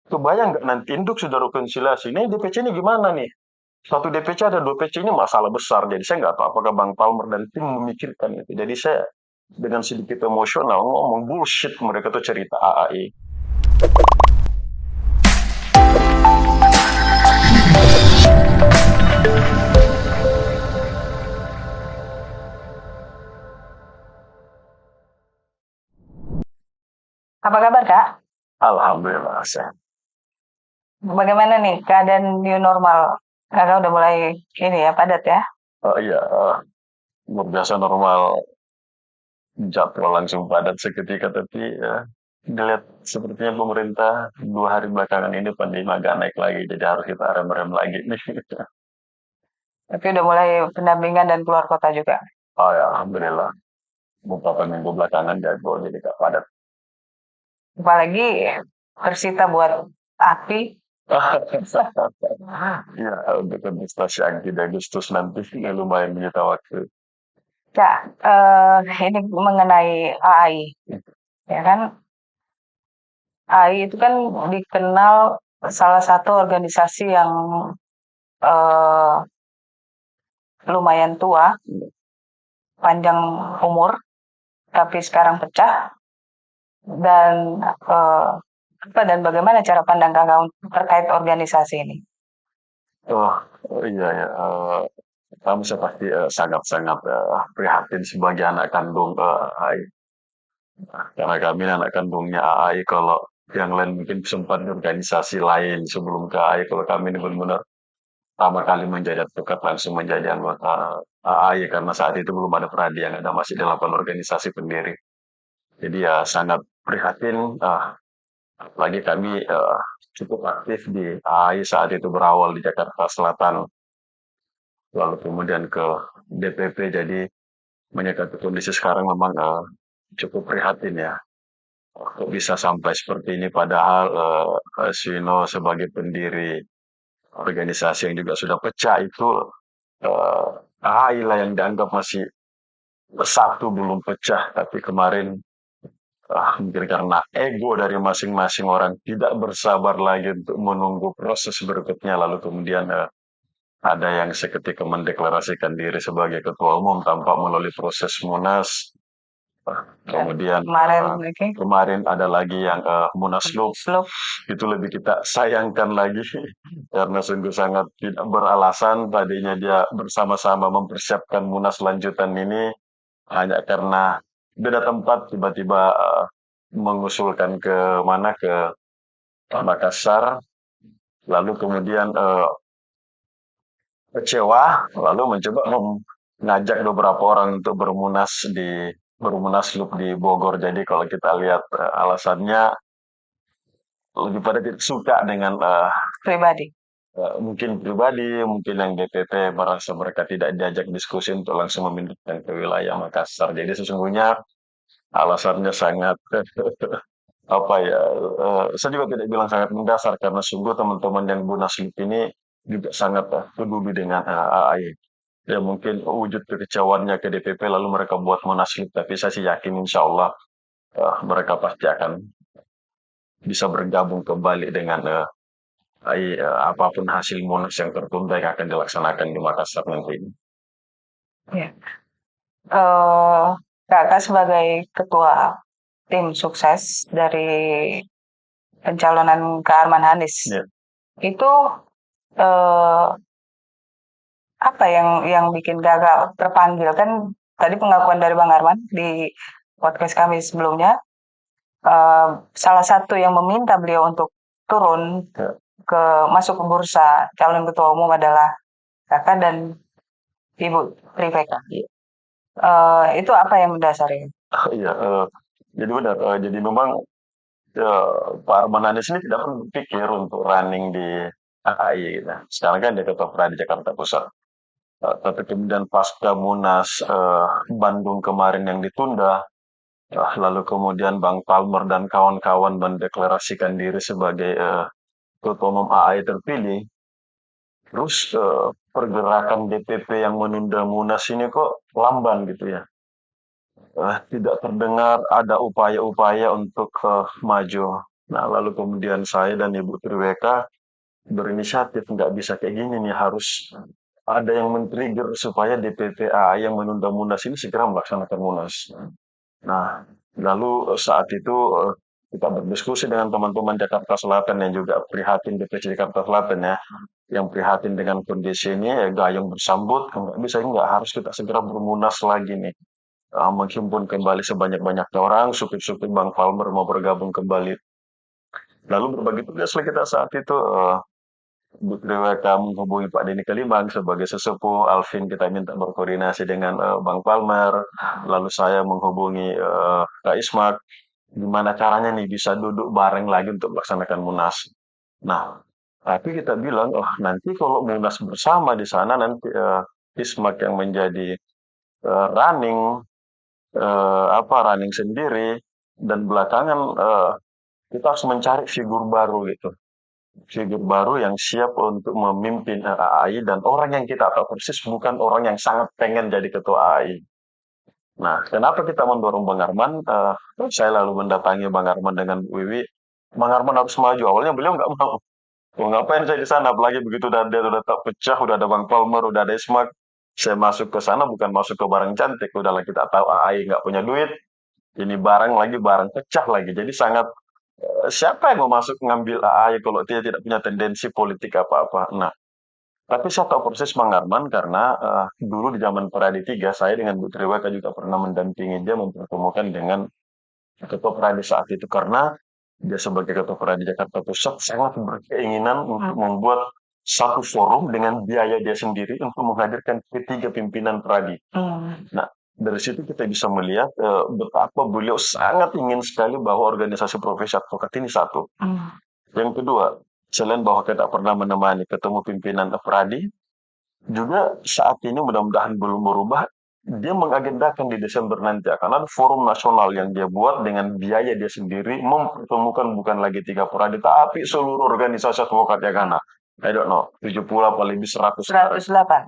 Kebayang nggak nanti induk sudah rekonsiliasi, ini DPC ini gimana nih? Satu DPC ada dua PC ini masalah besar. Jadi saya nggak tahu apakah Bang Palmer dan tim memikirkan itu. Jadi saya dengan sedikit emosional ngomong bullshit mereka tuh cerita AAI. Apa kabar, Kak? Alhamdulillah saya. Bagaimana nih keadaan new normal? Kakak udah mulai ini ya, padat ya? Oh iya, luar biasa normal jadwal langsung padat seketika tapi ya dilihat sepertinya pemerintah 2 hari belakangan ini pandemi agak naik lagi jadi harus kita rem-rem lagi nih. Tapi udah mulai pendampingan dan keluar kota juga. Oh ya, alhamdulillah beberapa minggu belakangan jadwal jadi gak padat. Apalagi Persita buat api. Ya, untuk kontestasi Angki di Agustus nanti ya lumayan menyita waktu. Kak, ini mengenai AI. Ya kan, AI itu kan dikenal salah satu organisasi yang eh, lumayan tua, panjang umur, tapi sekarang pecah. Dan apa dan bagaimana cara pandang kakak terkait organisasi ini? Oh, iya ya. Kamu saya pasti sangat-sangat prihatin sebagai anak kandung AI. Karena kami anak kandungnya AI. Kalau yang lain mungkin sempat di organisasi lain sebelum ke AI. Kalau kami ini benar-benar pertama kali menjadi advokat langsung menjadi anggota AI karena saat itu belum ada pradi yang ada masih 8 organisasi pendiri. Jadi ya sangat prihatin. Apalagi kami cukup aktif di AI saat itu berawal di Jakarta Selatan, lalu kemudian ke DPP. Jadi menyikapi kondisi sekarang memang cukup prihatin ya. Kok bisa sampai seperti ini padahal Suino sebagai pendiri organisasi yang juga sudah pecah itu eh, AI lah yang dianggap masih satu belum pecah. Tapi kemarin mungkin karena ego dari masing-masing orang tidak bersabar lagi untuk menunggu proses berikutnya lalu kemudian ada yang seketika mendeklarasikan diri sebagai ketua umum tanpa melalui proses Munas. Kemudian Kemarin kemarin ada lagi yang Munaslup. Slow. Itu lebih kita sayangkan lagi karena sungguh sangat tidak beralasan. Tadinya dia bersama-sama mempersiapkan Munas lanjutan ini hanya karena beda tempat tiba-tiba mengusulkan ke mana ke Makassar, lalu kemudian kecewa, lalu mencoba mengajak beberapa orang untuk bermunaslup di Bogor. Jadi kalau kita lihat alasannya lebih pada tidak suka dengan Pribadi. mungkin pribadi, mungkin yang DPP merasa mereka tidak diajak diskusi untuk langsung memindahkan ke wilayah Makassar. Jadi sesungguhnya alasannya sangat apa ya? Saya juga tidak bilang sangat mendasar karena sungguh teman-teman yang Munaslup ini juga sangat peduli dengan AI. Ya mungkin wujud kekecauannya ke DPP lalu mereka buat Munaslup, tapi saya sih yakin insya Allah mereka pasti akan bisa bergabung kembali dengan apapun hasil Munas yang tertunda yang akan dilaksanakan di Makassar nanti. Ya. Eh, kakak sebagai ketua tim sukses dari pencalonan Kak Arman Hanis, Ya. itu eh, apa yang bikin gagal terpanggil kan tadi pengakuan dari Bang Arman di podcast kami sebelumnya, salah satu yang meminta beliau untuk turun Ya. ke masuk ke bursa calon ketua umum adalah kakak dan Ibu Triveka. Itu apa yang mendasari? Iya, jadi benar. Jadi memang Pak Arman Hanis ini tidak pernah berpikir untuk running di AI gitu. Sekarang kan dia ketua Pradi Jakarta Pusat. Tapi kemudian pasca Munas Bandung kemarin yang ditunda, lalu kemudian Bang Palmer dan kawan-kawan mendeklarasikan diri sebagai ketua umum AI terpilih. Terus pergerakan DPP yang menunda Munas ini kok lamban gitu ya. Tidak terdengar ada upaya-upaya untuk maju. Nah, lalu kemudian saya dan Ibu Triweka berinisiatif, nggak bisa kayak gini nih, harus ada yang men-trigger supaya DPP AI yang menunda Munas ini segera melaksanakan Munas. Nah, lalu saat itu kita berdiskusi dengan teman-teman Jakarta Selatan yang juga prihatin DPC Jakarta Selatan ya, yang prihatin dengan kondisi ini, gayung bersambut, nggak bisa, nggak harus kita segera bermunas lagi nih. Menghimpun kembali sebanyak-banyaknya orang, supir-supir Bang Palmer mau bergabung kembali. Lalu berbagi tugaslah kita saat itu. Bu Triweka menghubungi Pak Denny Kelimbang sebagai sesepuh, Alvin kita minta berkoordinasi dengan Bang Palmer, lalu saya menghubungi Kak Ismak, gimana caranya nih bisa duduk bareng lagi untuk melaksanakan Munas. Nah, tapi kita bilang, oh nanti kalau Munas bersama di sana nanti Ismak yang menjadi running running sendiri dan belakangan kita harus mencari figur baru gitu. Figur baru yang siap untuk memimpin AI dan orang yang kita tahu persis bukan orang yang sangat pengen jadi ketua AI. Nah, kenapa kita mendorong Bang Arman? Saya lalu mendatangi Bang Arman dengan Bu Wiwi. Bang Arman harus maju. Awalnya beliau nggak mau. Oh, ngapain saya di sana? Apalagi begitu udah tak pecah, udah ada Bang Palmer, udah ada Ismak. Saya masuk ke sana bukan masuk ke barang cantik. Udahlah kita tahu AI nggak punya duit. Ini barang lagi barang pecah lagi. Jadi sangat siapa yang mau masuk ngambil AI kalau dia tidak punya tendensi politik apa-apa. Nah, tapi saya tahu persis Bang Arman karena dulu di zaman Peradi 3 saya dengan Bu Triweka juga pernah mendampingi dia mempertemukan dengan Ketua Peradi saat itu karena dia sebagai Ketua Peradi Jakarta Pusat sangat berkeinginan untuk membuat satu forum dengan biaya dia sendiri untuk menghadirkan ketiga pimpinan Peradi. Nah, dari situ kita bisa melihat betapa beliau sangat ingin sekali bahwa organisasi profesi advokat ini satu. Yang kedua, selain bahwa kita pernah menemani ketemu pimpinan Pradi, juga saat ini mudah-mudahan belum berubah, dia mengagendakan di Desember nanti akan ada forum nasional yang dia buat dengan biaya dia sendiri, mempertemukan bukan lagi 3 Pradi, tapi seluruh organisasi advokat yang ada. I don't know, 70 apa lebih 100 108.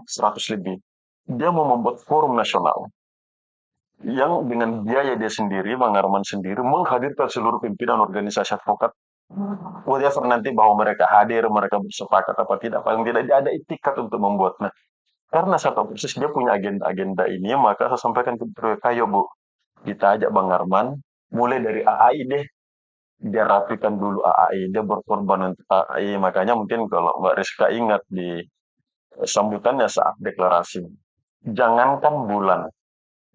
100 lebih. Dia mau membuat forum nasional yang dengan biaya dia sendiri, Bang Arman sendiri, menghadirkan seluruh pimpinan organisasi advokat. Whatever nanti bahwa mereka hadir, mereka bersepakat apa tidak, paling tidak dia ada itikat untuk membuat. Nah, karena saya tahu persis dia punya agenda-agenda ini, maka saya sampaikan ke mereka, "Ayo Bu, kita ajak Bang Arman, mulai dari AI deh, dia rapikan dulu AI, dia berkorban untuk AI." Makanya mungkin kalau Mbak Rizka ingat di sambutannya saat deklarasi, jangankan bulan,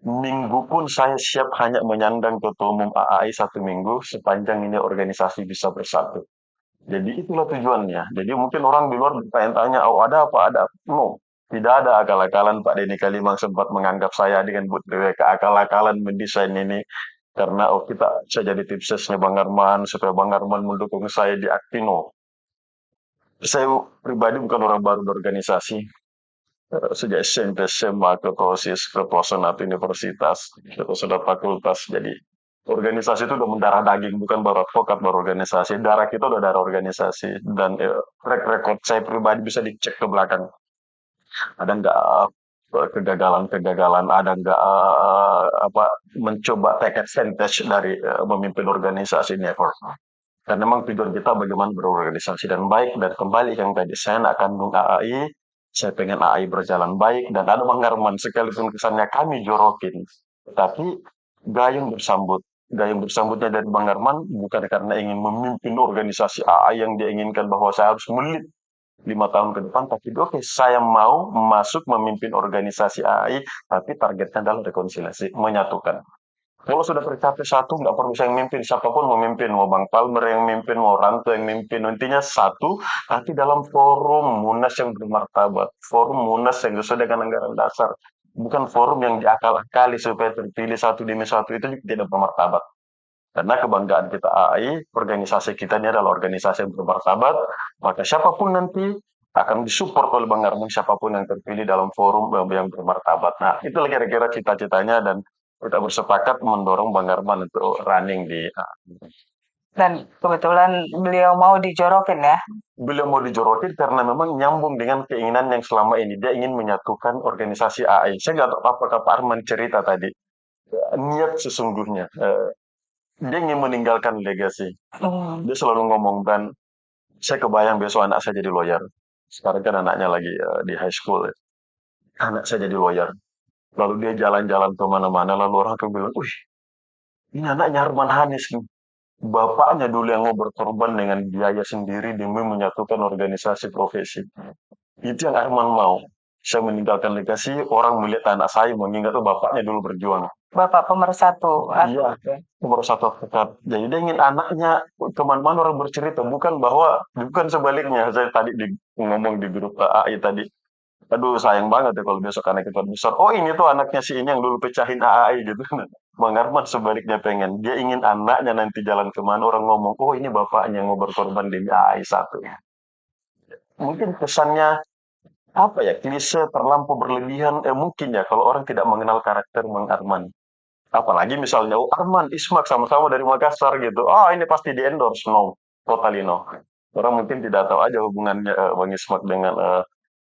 minggu pun saya siap hanya menyandang ketua umum AI 1 minggu sepanjang ini organisasi bisa bersatu. Jadi itulah tujuannya. Jadi mungkin orang di luar bertanya-tanya, oh ada apa? Ada apa? No, tidak ada akal-akalan. Pak Denny Kalimang sempat menganggap saya dengan Bu Triweka akal-akalan mendesain ini. Karena oh kita saya jadi tim sesnya Bang Arman, supaya Bang Arman mendukung saya di Aktino. Saya pribadi bukan orang baru di organisasi. Sejak SMP, SMA, ketua OSIS, ketua senat universitas, ketua senat fakultas. Jadi organisasi itu udah mendarah daging, bukan baru advokat, baru organisasi. Darah kita udah darah organisasi. Dan track record saya pribadi bisa dicek ke belakang. Ada nggak kegagalan-kegagalan, ada nggak mencoba take advantage dari memimpin organisasi ini. Karena memang tujuan kita bagaimana berorganisasi dan baik. Dan kembali yang tadi, saya nak kandung AI, saya pengen AI berjalan baik, dan ada Bang Arman, sekalipun kesannya kami jorokin. Tapi gayung bersambut. Gayung bersambutnya dari Bang Arman bukan karena ingin memimpin organisasi AI yang dia inginkan bahwa saya harus melit 5 tahun ke depan, tapi oke, saya mau masuk memimpin organisasi AI, tapi targetnya adalah rekonsiliasi, menyatukan. Kalau sudah tercapai satu, nggak perlu saya yang mimpin, siapapun memimpin, mau Bang Palmer yang mimpin, mau Ranto yang mimpin, intinya satu, nanti dalam forum Munas yang bermartabat, forum Munas yang sesuai dengan anggaran dasar, bukan forum yang diakal-akali supaya terpilih satu demi satu, itu juga tidak bermartabat. Karena kebanggaan kita AI, organisasi kita ini adalah organisasi yang bermartabat, maka siapapun nanti akan disupport oleh Bang Arman, siapapun yang terpilih dalam forum yang bermartabat. Nah, itulah kira-kira cita-citanya dan kita bersepakat mendorong Bang Arman untuk running di Dan kebetulan beliau mau dijorokin ya. beliau mau dijorokin karena memang nyambung dengan keinginan yang selama ini. Dia ingin menyatukan organisasi AI. Saya nggak tahu apakah Pak Arman cerita tadi. Niat sesungguhnya. dia ingin meninggalkan legasi. Hmm. Dia selalu ngomong, dan saya kebayang besok anak saya jadi lawyer. Sekarang kan anaknya lagi di high school ya. Anak saya jadi lawyer. Lalu dia jalan-jalan kemana-mana, lalu orang akan bilang, wih, ini anaknya Harman Hanis nih. Bapaknya dulu yang mau berkorban dengan biaya sendiri demi menyatukan organisasi profesi. Itu yang Arman mau. Saya meninggalkan legasi, orang melihat anak saya mengingat tuh bapaknya dulu berjuang. Bapak pemersatu. Iya, kan? Nomor satu advokat. Jadi dia ingin anaknya kemana-mana orang bercerita, bukan sebaliknya. Saya tadi ngomong di grup AI tadi. Aduh, sayang banget ya kalau besok anak kita besar. Oh, ini tuh anaknya si ini yang dulu pecahin AI gitu. Bang Arman sebaliknya pengen. Dia ingin anaknya nanti jalan kemana orang ngomong, oh ini bapaknya yang mau berkorban demi AI satu. Mungkin kesannya apa ya, klise terlampau berlebihan, mungkin ya kalau orang tidak mengenal karakter Bang Arman. Apalagi misalnya, oh Arman, Ismak sama-sama dari Makassar gitu. Ah, ini pasti di-endorse. No, totally no. Orang mungkin tidak tahu aja hubungannya Bang Ismak dengan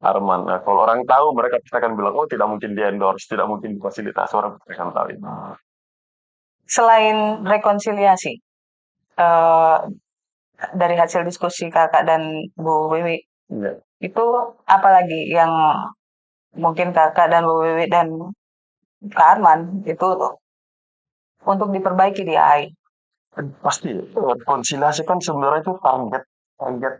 Arman. Kalau orang tahu, mereka pasti akan bilang, oh tidak mungkin di-endorse, tidak mungkin difasilitasi. Orang pasti akan tahu itu. Selain rekonsiliasi, eh, dari hasil diskusi kakak dan Bu Wiwi, Iya. itu apa lagi yang mungkin kakak dan Bu Wiwi dan Kak Arman itu untuk diperbaiki di AI? Pasti rekonsiliasi kan sebenarnya itu target target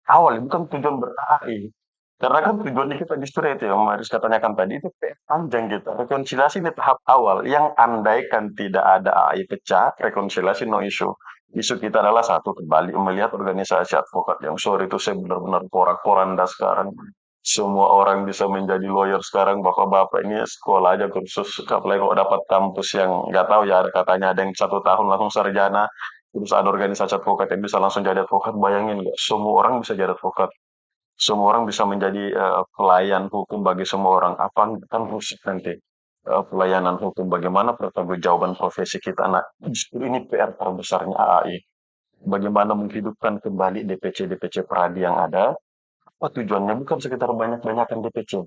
awal, bukan tujuan ber-AI. Karena kan tujuannya kita justru itu yang Maris katakan tadi itu PR panjang gitu. Rekonsiliasi ini tahap awal yang andaikan tidak ada AI pecah, rekonsiliasi no issue. Isu kita adalah satu, kembali melihat organisasi advokat yang sorry itu saya benar-benar porak-poranda sekarang. Semua orang bisa menjadi lawyer sekarang, bapak-bapak ini sekolah aja kursus, apalagi kalau dapat kampus yang nggak tahu ya, katanya ada yang 1 tahun langsung sarjana, terus ada organisasi advokat yang bisa langsung jadi advokat, bayangin nggak, semua orang bisa jadi advokat. Semua orang bisa menjadi pelayan hukum bagi semua orang. Apa kan rusak nanti pelayanan hukum? Bagaimana pertanggungjawaban profesi kita? Nah, justru ini PR terbesarnya AI. Bagaimana menghidupkan kembali DPC-DPC Pradi yang ada? Apa tujuannya? Bukan sekitar banyak-banyakan DPC.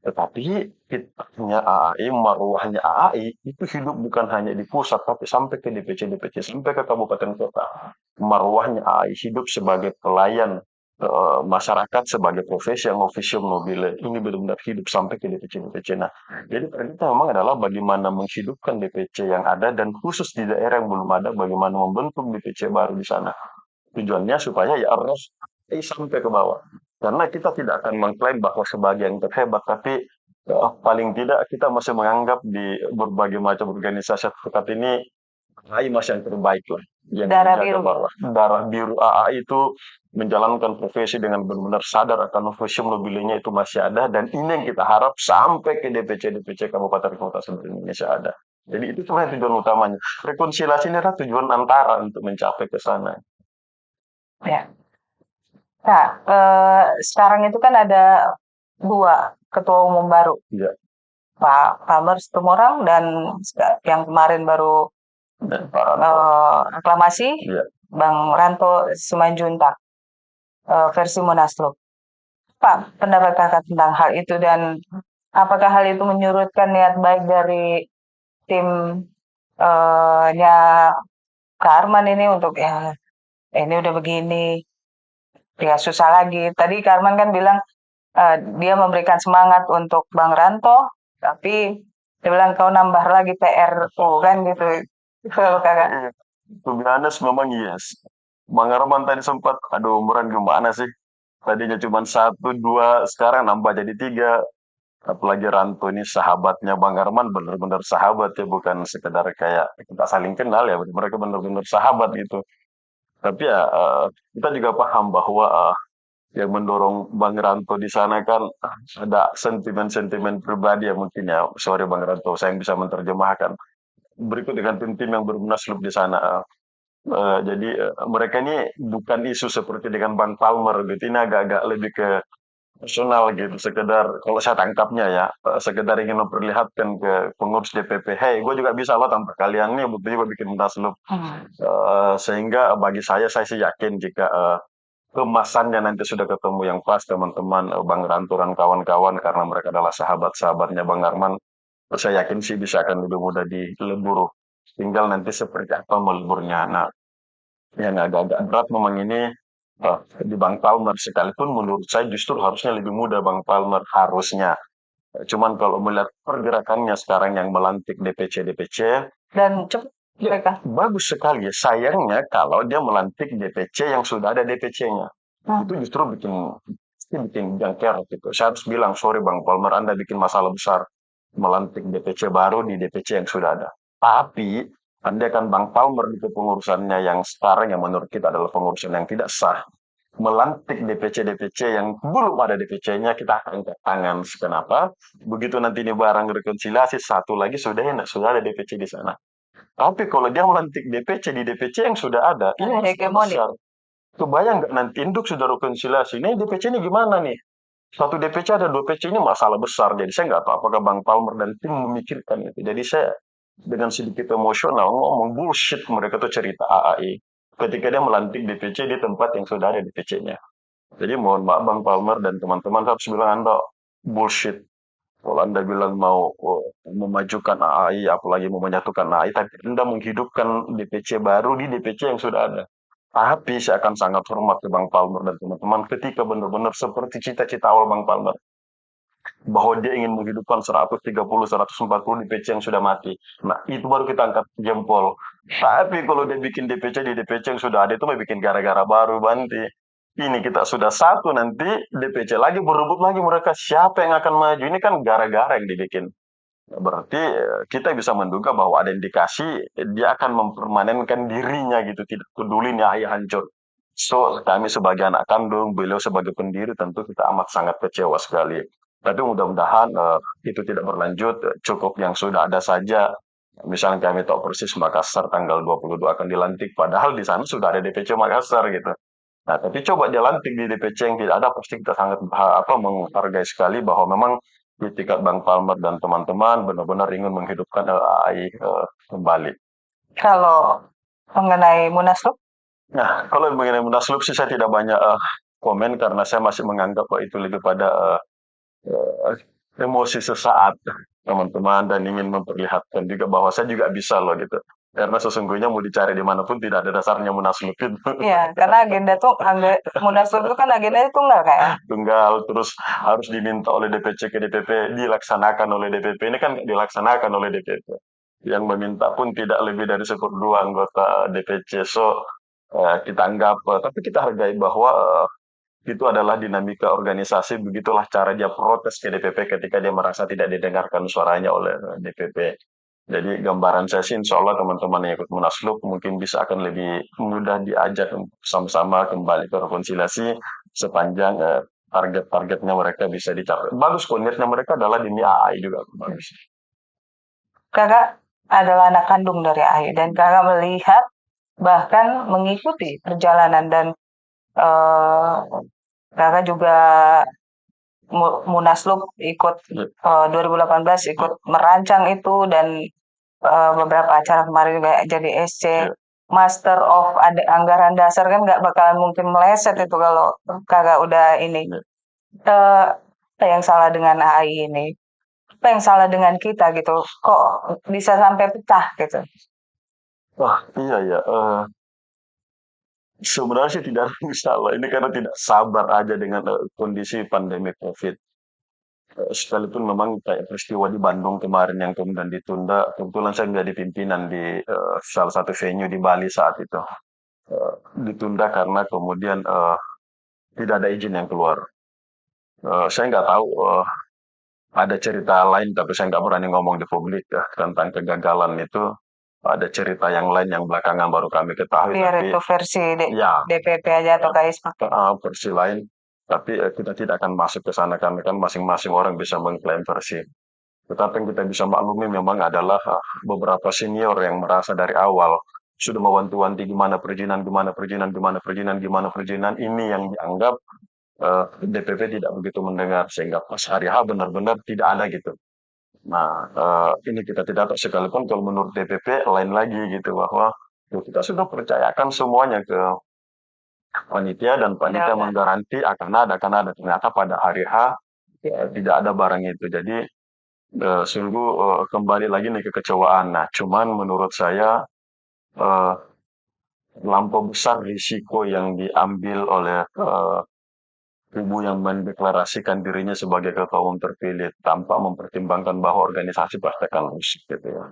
Tetapi fitrahnya AI, marwahnya AI itu hidup bukan hanya di pusat, tapi sampai ke DPC-DPC, sampai ke kabupaten kota. Marwahnya AI hidup sebagai pelayan masyarakat, sebagai profesi yang officium nobile. Ini benar-benar hidup sampai ke DPC-DPC. Nah, jadi peran kita memang adalah bagaimana menghidupkan DPC yang ada dan khusus di daerah yang belum ada, bagaimana membentuk DPC baru di sana. Tujuannya supaya ya arus sampai ke bawah. Karena kita tidak akan mengklaim bahwa sebagai yang terhebat, tapi paling tidak kita masih menganggap di berbagai macam organisasi advokat ini AI masih yang terbaik lah. Yang Darah menjaga biru. bahwa darah biru AA itu menjalankan profesi dengan benar-benar sadar akan profesi nobilenya itu masih ada, dan ini yang kita harap sampai ke DPC-DPC kabupaten kota seluruh Indonesia ada. Jadi itu sebenarnya tujuan utamanya. Rekonsiliasi ini adalah tujuan antara untuk mencapai ke sana. Ya. Nah, sekarang itu kan ada dua ketua umum baru, Ya, Pak Palmer Situmorang dan yang kemarin baru dan Pak Ranto. aklamasi, Ya. Bang Ranto Simanjuntak, versi Munaslup. Apa pendapat kakak tentang hal itu dan apakah hal itu menyurutkan niat baik dari tim nya Kak Arman ini untuk ya ini udah begini, ya susah lagi. Tadi Kak Arman kan bilang dia memberikan semangat untuk Bang Ranto, tapi dia bilang kau nambah lagi PR kan gitu. Kalau kakak. To be honest, memang yes. Bang Arman tadi sempat, aduh umuran gimana sih? Tadinya cuma satu, dua, sekarang nambah jadi tiga. Apalagi Ranto ini sahabatnya Bang Arman, bener-bener sahabat ya, bukan sekedar kayak kita saling kenal ya, mereka bener-bener sahabat gitu. Tapi ya kita juga paham bahwa yang mendorong Bang Ranto di sana kan ada sentimen-sentimen pribadi ya mungkin ya. Sorry Bang Ranto, saya yang bisa menerjemahkan. Berikut dengan tim-tim yang bermunaslup di sana. Jadi mereka ini bukan isu seperti dengan Bang Palmer gitu. Ini agak-agak lebih ke personal gitu. Sekedar kalau saya tangkapnya ya, sekedar ingin memperlihatkan ke pengurus DPP, hey, gue juga bisa loh tanpa kalian nih, buktinya gue bikin munaslup. Sehingga bagi saya sih yakin jika kemasannya nanti sudah ketemu yang pas teman-teman Bang Ranto dan kawan-kawan karena mereka adalah sahabat-sahabatnya Bang Arman, saya yakin sih bisa akan lebih mudah dilebur tinggal nanti seperti apa meleburnya. Nah, yang agak-agak berat memang ini di Bang Palmer, sekalipun menurut saya justru harusnya lebih mudah Bang Palmer, harusnya. Cuman kalau melihat pergerakannya sekarang yang melantik DPC-DPC, Dan cepat ya mereka. bagus sekali. Sayangnya kalau dia melantik DPC yang sudah ada DPC-nya. Itu justru bikin jengkel gitu. Saya harus bilang, sorry Bang Palmer, Anda bikin masalah besar melantik DPC baru di DPC yang sudah ada. Tapi, andai kan Bang Palmer di kepengurusannya yang sekarang yang menurut kita adalah pengurusan yang tidak sah, melantik DPC-DPC yang belum ada DPC-nya, kita akan angkat tangan. Kenapa? Begitu nanti ini barang rekonsiliasi, satu lagi sudah enak, sudah ada DPC di sana. Tapi kalau dia melantik DPC di DPC yang sudah ada, ini masalah Hegemoni. besar. Kebayang nggak nanti induk sudah rekonsiliasi, ini DPC ini gimana nih? Satu DPC ada dua PC ini masalah besar. Jadi saya nggak tahu apakah Bang Palmer dan tim memikirkan itu. Jadi saya dengan sedikit emosional ngomong bullshit mereka tuh cerita AAI. Ketika dia melantik DPC di tempat yang sudah ada DPC-nya. Jadi mohon maaf Bang Palmer dan teman-teman harus bilang Anda bullshit. Kalau Anda bilang mau memajukan AI, apalagi mau menyatukan AI, tapi Anda menghidupkan DPC baru di DPC yang sudah ada. Tapi saya akan sangat hormat ke Bang Palmer dan teman-teman ketika benar-benar seperti cita-cita awal Bang Palmer bahwa dia ingin menghidupkan 130, 140 DPC yang sudah mati. Nah, itu baru kita angkat jempol. Tapi kalau dia bikin DPC di DPC yang sudah ada itu mau bikin gara-gara baru Banti. Ini kita sudah satu nanti DPC lagi berebut lagi mereka siapa yang akan maju. Ini kan gara-gara yang dibikin. Berarti kita bisa menduga bahwa ada indikasi dia akan mempermanenkan dirinya gitu, tidak peduli nih ayah hancur. So, kami sebagai anak kandung, beliau sebagai pendiri tentu kita amat sangat kecewa sekali. Tapi mudah-mudahan itu tidak berlanjut, cukup yang sudah ada saja. Misalnya kami tahu persis Makassar tanggal 22 akan dilantik, padahal di sana sudah ada DPC Makassar gitu. Nah, tapi coba dia lantik di DPC yang tidak ada, pasti kita sangat menghargai sekali bahwa memang di tingkat Bang Palmer dan teman-teman benar-benar ingin menghidupkan AI kembali. Kalau mengenai Munaslup, Nah, kalau mengenai Munaslup sih saya tidak banyak komen karena saya masih menganggap bahwa itu lebih pada eh, emosi sesaat teman-teman dan ingin memperlihatkan juga bahwa saya juga bisa loh gitu. Karena sesungguhnya mau dicari dimanapun tidak ada dasarnya Munaslup itu. ya karena Munaslup itu kan agendanya tunggal kayak. Tunggal terus harus diminta oleh DPC ke DPP dilaksanakan oleh DPP ini kan nggak dilaksanakan oleh DPP yang meminta pun tidak lebih dari 1/2 anggota DPC so kita anggap tapi kita hargai bahwa itu adalah dinamika organisasi begitulah cara dia protes ke DPP ketika dia merasa tidak didengarkan suaranya oleh DPP. Jadi gambaran saya sih insya Allah teman-teman yang ikut Munaslup mungkin bisa akan lebih mudah diajak untuk sama-sama kembali ke rekonsiliasi sepanjang target-targetnya mereka bisa dicapai. Bagus kok niatnya mereka adalah demi AI juga. Bagus. Kakak adalah anak kandung dari AHY dan kakak melihat bahkan mengikuti perjalanan dan eh, kakak juga Munaslup ikut Ya. 2018 ikut merancang itu dan beberapa acara kemarin juga jadi SC Ya. Master of Anggaran Dasar kan nggak bakalan mungkin meleset itu kalau kakak udah ini. Ya. Eh, apa yang salah dengan AI ini? Apa yang salah dengan kita gitu? Kok bisa sampai pecah gitu? Wah, iya ya. Sebenarnya sih tidak ada masalah. Ini karena tidak sabar aja dengan kondisi pandemi COVID. Sekalipun memang kayak peristiwa di Bandung kemarin yang kemudian ditunda, kebetulan saya menjadi pimpinan di salah satu venue di Bali saat itu. Ditunda karena kemudian tidak ada izin yang keluar. Saya nggak tahu ada cerita lain, tapi saya nggak berani ngomong di publik ya tentang kegagalan itu. Ada cerita yang lain yang belakangan baru kami ketahui, Biar tapi itu versi ya DPP aja atau KISMA. versi lain. Tapi kita tidak akan masuk ke sana karena kan masing-masing orang bisa mengklaim versi. Tetapi yang kita bisa maklumi memang adalah beberapa senior yang merasa dari awal sudah mewanti-wanti gimana perizinan, gimana perizinan, gimana perizinan, gimana perizinan. Ini yang dianggap DPP tidak begitu mendengar sehingga pas hari H benar-benar tidak ada gitu. Nah, ini kita tidak tahu sekalipun kalau menurut DPP lain lagi gitu bahwa kita sudah percayakan semuanya ke panitia dan panitia Ada. menggaranti akan ada. Ternyata pada hari H tidak ada barang itu. Jadi Sungguh kembali lagi nih kekecewaan. Nah, cuman menurut saya eh, lampau besar risiko yang diambil oleh kubu yang mendeklarasikan dirinya sebagai ketua umum terpilih tanpa mempertimbangkan bahwa organisasi pasti akan rusak gitu ya.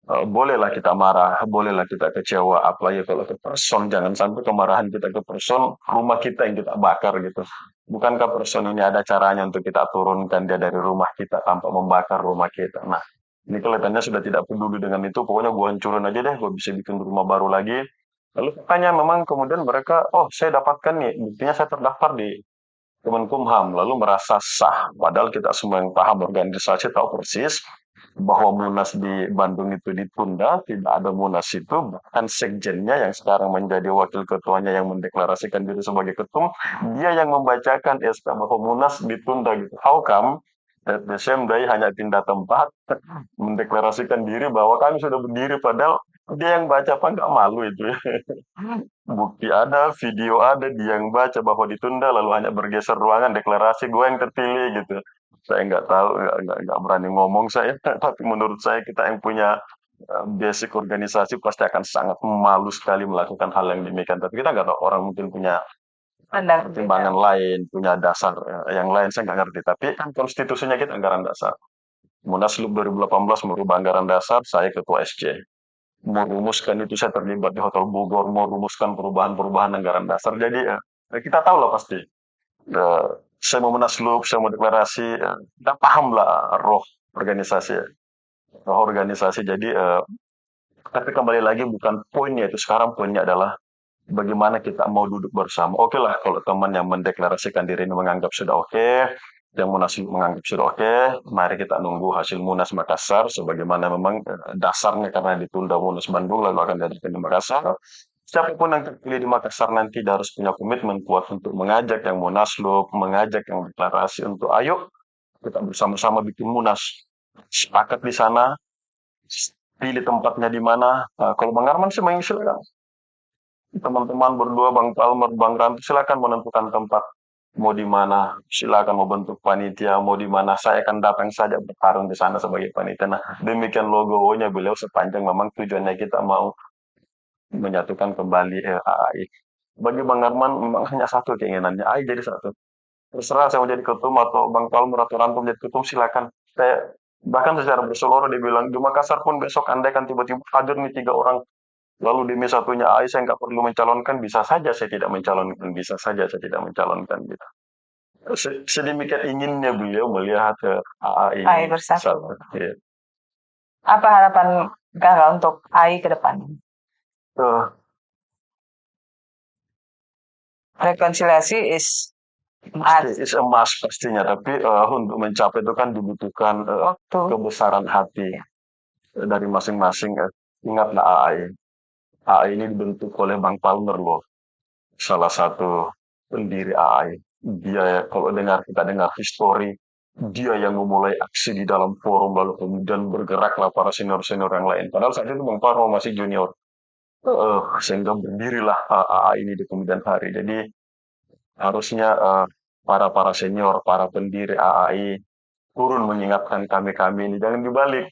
Bolehlah kita marah, bolehlah kita kecewa, apalagi kalau ke person, jangan sampai kemarahan kita ke person, rumah kita yang kita bakar gitu. Bukankah person ini ada caranya untuk kita turunkan dia dari rumah kita tanpa membakar rumah kita. Nah, ini kelihatannya sudah tidak peduli dengan itu, pokoknya gue hancurin aja deh, gue bisa bikin rumah baru lagi. Lalu katanya memang kemudian mereka, oh saya dapatkan nih, buktinya saya terdaftar di Kemenkumham, lalu merasa sah. Padahal kita semua yang paham organisasi tahu persis bahwa Munas di Bandung itu ditunda, tidak ada Munas itu, bahkan sekjennya yang sekarang menjadi wakil ketuanya yang mendeklarasikan diri sebagai ketum, dia yang membacakan SK bahwa Munas ditunda gitu. How come? At the same day hanya pindah tempat, mendeklarasikan diri bahwa kami sudah berdiri, padahal dia yang baca apa nggak malu itu ya. Bukti ada, video ada, dia yang baca bahwa ditunda lalu hanya bergeser ruangan deklarasi gue yang terpilih gitu. Saya nggak tahu, nggak berani ngomong saya, tapi menurut saya kita yang punya basic organisasi pasti akan sangat malu sekali melakukan hal yang demikian. Tapi kita nggak tahu orang mungkin punya Pandang beda. pertimbangan lain, punya dasar yang lain saya nggak ngerti. Tapi kan konstitusinya kita anggaran dasar. Munaslup 2018 merubah anggaran dasar, saya ketua SC. Merumuskan itu saya terlibat di Hotel Bogor, merumuskan perubahan-perubahan anggaran dasar. Jadi kita tahu lah pasti. Eh, saya mau munaslup, saya mau deklarasi, kita paham lah roh organisasi, roh organisasi. Jadi tapi kembali lagi bukan poinnya itu. Sekarang poinnya adalah bagaimana kita mau duduk bersama. Oke lah kalau teman yang mendeklarasikan diri ini menganggap sudah oke, yang Munaslup menganggap sudah oke, mari kita nunggu hasil Munas Makassar sebagaimana memang dasarnya karena ditunda Munas Bandung lalu akan diadakan di Makassar. Siapapun yang terpilih di Makassar nanti dia harus punya komitmen kuat untuk mengajak yang Munaslup, mengajak yang deklarasi untuk ayo kita bersama-sama bikin Munas. Sepakat di sana, pilih tempatnya di mana. Nah, kalau Bang Arman sih mengisilkan teman-teman berdua, Bang Palmer, Bang Rantu, silakan menentukan tempat. Mau di mana, silakan mau bentuk panitia, mau di mana, saya akan datang saja bertarung di sana sebagai panitia. Nah, demikian logonya beliau sepanjang memang tujuannya kita mau menyatukan kembali AI. Bagi Bang Arman memang hanya satu keinginannya, AI jadi satu. Terserah saya mau jadi ketum atau Bang Palmer atau Rantum jadi ketum, silakan. Saya bahkan secara berseloroh dibilang di Makassar pun besok andai kan tiba-tiba hadir nih 3 orang. Lalu demi satunya AI saya nggak perlu mencalonkan, bisa saja saya tidak mencalonkan, bisa saja saya tidak mencalonkan gitu. Sedemikian inginnya beliau melihat AI AI ini bersatu. satu. Ya. Apa harapan Kakak untuk AI ke depan? Eh, Rekonsiliasi is pasti must. is a must pastinya, tapi untuk mencapai itu kan dibutuhkan Waktu. kebesaran hati dari masing-masing. Ingatlah AI. AI ini dibentuk oleh Bang Palmer loh, salah satu pendiri AI. Dia kalau kita dengar histori, dia yang memulai aksi di dalam forum lalu kemudian bergeraklah para senior-senior yang lain. Padahal saat itu Bang Paro masih junior. Sehingga berdirilah AA ini di kemudian hari. Jadi harusnya para senior, para pendiri AAI turun mengingatkan kami-kami ini jangan dibalik.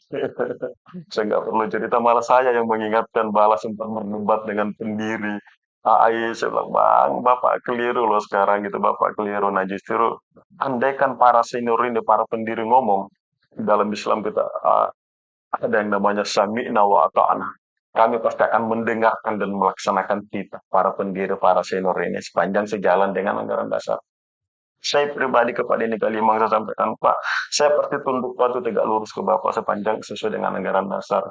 Saya nggak perlu cerita, malah saya yang mengingatkan balas sempat berdebat dengan pendiri AI. Saya bilang, Bang, Bapak keliru loh sekarang gitu, Bapak keliru. Nah justru, andaikan para senior ini, para pendiri ngomong, dalam Islam kita ada yang namanya sami'na wa ata'na. Kami pasti akan mendengarkan dan melaksanakan titah para pendiri, para senior ini sepanjang sejalan dengan anggaran dasar. Saya pribadi kepada ini Kalimang saya sampaikan, Pak, saya pasti tunduk patuh tegak lurus ke Bapak sepanjang sesuai dengan anggaran dasar.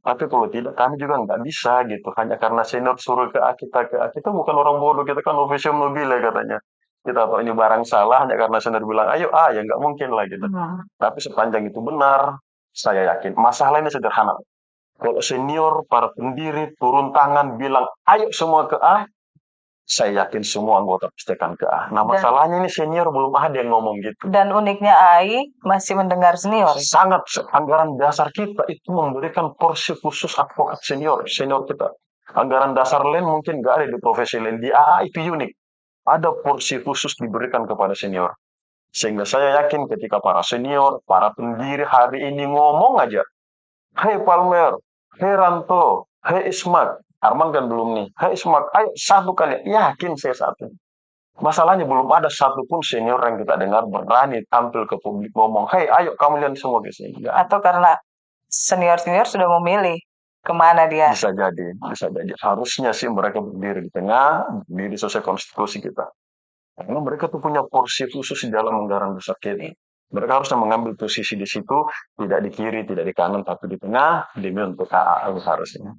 Tapi kalau tidak, kami juga nggak bisa gitu. Hanya karena senior suruh ke A, kita bukan orang bodoh, kita kan official mobile katanya. Kita tahu ini barang salah hanya karena senior bilang, ayo A, ya nggak mungkin lah gitu. Tapi sepanjang itu benar, saya yakin. Masalah ini sederhana. Kalau senior, para pendiri turun tangan bilang, ayo semua ke A, saya yakin semua anggota pasti akan ke A. Nah, masalahnya ini senior belum ada yang ngomong gitu. Dan uniknya AI masih mendengar senior. Sangat anggaran dasar kita itu memberikan porsi khusus advokat senior, senior kita. Anggaran dasar lain mungkin nggak ada di profesi lain. Di AA itu unik. Ada porsi khusus diberikan kepada senior. Sehingga saya yakin ketika para senior, para pendiri hari ini ngomong aja, "Hei Palmer, hei Ranto, hei Ismat." Arman kan belum nih. "Hei Ismat, ayo satu kali." Yakin saya satu. Masalahnya belum ada satupun senior yang kita dengar berani tampil ke publik ngomong, "Hei, ayo kamu lihat semua ke sini." Nggak. Atau karena senior-senior sudah memilih kemana dia. Bisa jadi, bisa jadi. Harusnya sih mereka berdiri di tengah, berdiri sesuai konstitusi kita. Karena mereka tuh punya porsi khusus di dalam anggaran besar kita. Mereka harusnya mengambil posisi di situ, tidak di kiri, tidak di kanan, tapi di tengah, demi untuk KAU harusnya.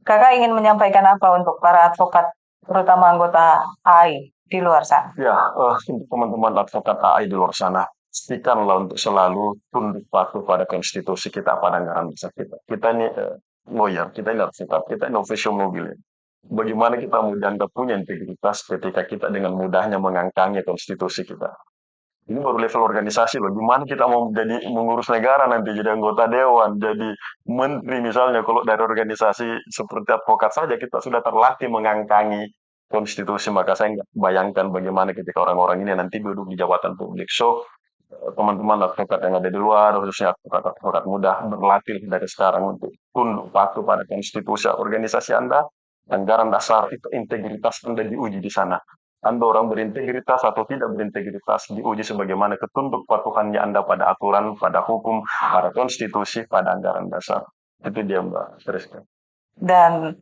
Kakak ingin menyampaikan apa untuk para advokat, terutama anggota AI di luar sana? Ya, untuk teman-teman advokat AI di luar sana, pastikanlah untuk selalu tunduk patuh pada konstitusi kita, pada anggaran besar kita. Kita ini lawyer, kita ini advokat, kita ini official mobil. Bagaimana kita mau dianggap punya integritas ketika kita dengan mudahnya mengangkangi konstitusi kita? Ini baru level organisasi loh. Gimana kita mau jadi mengurus negara nanti, jadi anggota dewan, jadi menteri misalnya. Kalau dari organisasi seperti advokat saja kita sudah terlatih mengangkangi konstitusi, maka saya nggak bayangkan bagaimana ketika orang-orang ini nanti duduk di jabatan publik. So, teman-teman advokat yang ada di luar, khususnya advokat-advokat muda, berlatih dari sekarang untuk tunduk patuh pada konstitusi organisasi Anda, anggaran dasar itu integritas Anda diuji di sana. Anda orang berintegritas atau tidak berintegritas diuji sebagaimana ketunduk patuhannya Anda pada aturan, pada hukum, pada konstitusi, pada anggaran dasar. Itu dia Mbak Teriska. Dan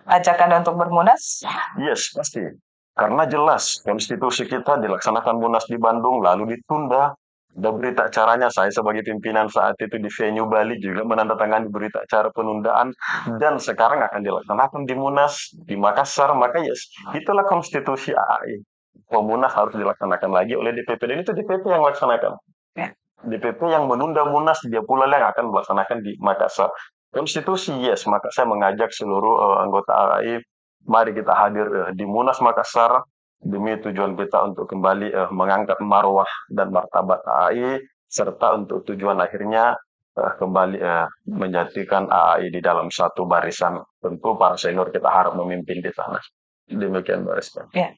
ajak Anda untuk bermunas? Yes, pasti. Karena jelas konstitusi kita dilaksanakan munas di Bandung lalu ditunda. Ada berita acaranya, saya sebagai pimpinan saat itu di venue Bali juga menandatangani berita acara penundaan dan sekarang akan dilaksanakan di Munas di Makassar. Maka yes, itulah konstitusi AI. Munas harus dilaksanakan lagi oleh DPP dan itu DPP yang laksanakan. Ya. DPP yang menunda Munas dia pula yang akan melaksanakan di Makassar. Konstitusi yes, maka saya mengajak seluruh anggota AI, mari kita hadir di Munas Makassar demi tujuan kita untuk kembali mengangkat marwah dan martabat AI serta untuk tujuan akhirnya kembali menjadikan AI di dalam satu barisan. Tentu para senior kita harap memimpin di sana. Demikian Mbak Rizka. Ya.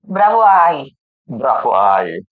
Bravo AI. Bravo AI.